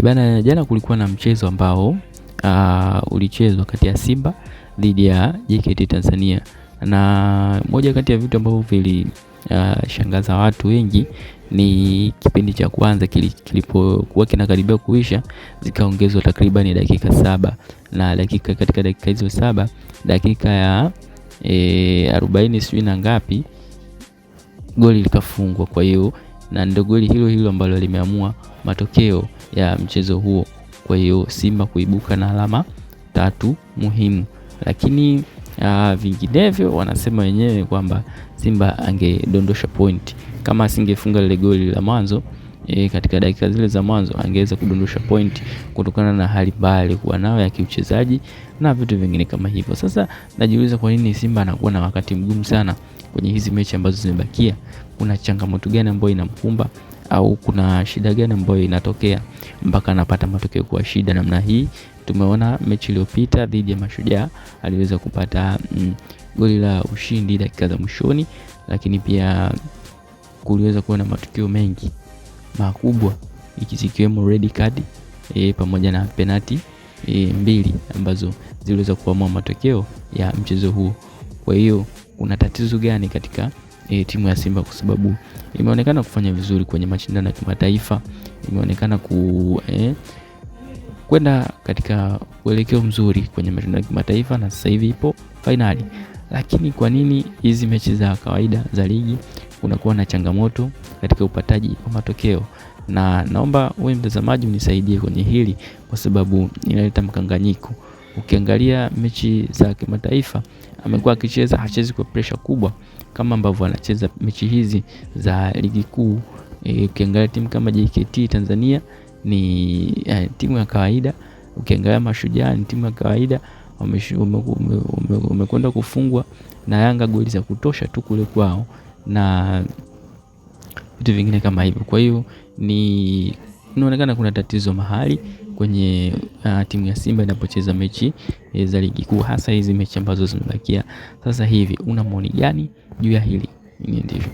Bana, jana kulikuwa na mchezo ambao ulichezwa kati ya Simba dhidi ya JKT Tanzania, na moja kati ya vitu ambavyo vilishangaza watu wengi ni kipindi cha kwanza kilipokuwa kinakaribia kuisha, zikaongezwa takriban dakika 7, na katika dakika hizo 7, dakika ya 40 sijui na ngapi, goli likafungwa. Kwa hiyo na ndio goli hilo hilo ambalo limeamua matokeo ya mchezo huo. Kwa hiyo Simba kuibuka na alama 3 muhimu, lakini vinginevyo wanasema wenyewe kwamba Simba angedondosha point kama asingefunga lile goli la mwanzo. Katika dakika zile za mwanzo angeweza kudondosha point kutokana na hali mbaya alikuwa nayo ya kiuchezaji na vitu vingine kama hivyo. Sasa najiuliza kwa nini Simba anakuwa na wakati mgumu sana kwenye hizi mechi ambazo zimebakia. Kuna changamoto gani ambayo inamkumba, au kuna shida gani ambayo inatokea mpaka anapata matokeo kwa shida namna hii? Tumeona mechi iliyopita dhidi ya Mashujaa aliweza kupata goli la ushindi dakika za mwishoni, lakini pia kuliweza kuwa na matukio mengi makubwa ikiwemo red card pamoja na penalty 2 ambazo ziliweza kuamua matokeo ya mchezo huu. Kwa hiyo kuna tatizo gani katika timu ya Simba? Kwa sababu imeonekana kufanya vizuri kwenye mashindano ya kimataifa, imeonekana kwenda katika uelekeo mzuri kwenye mashindano ya kimataifa, na sasa hivi ipo finali. Lakini kwa nini hizi mechi za kawaida za ligi kunakuwa na changamoto katika upataji wa matokeo? Na naomba wewe mtazamaji unisaidie kwenye hili, kwa sababu inaleta mkanganyiko. Ukiangalia mechi za kimataifa amekuwa akicheza, hachezi kwa pressure kubwa kama ambavyo anacheza mechi hizi za ligi kuu. Ukiangalia timu kama JKT Tanzania ni timu ya kawaida, ukiangalia Mashujaa ni timu ya kawaida, wamekwenda kufungwa na Yanga goli za kutosha tu kule kwao na vitu vingine kama hivyo. Kwa hiyo inaonekana kuna tatizo mahali kwenye timu ya Simba inapocheza mechi za ligi kuu, hasa hizi mechi ambazo zimebakia sasa hivi. Una maoni gani juu ya hili? Ndivyo.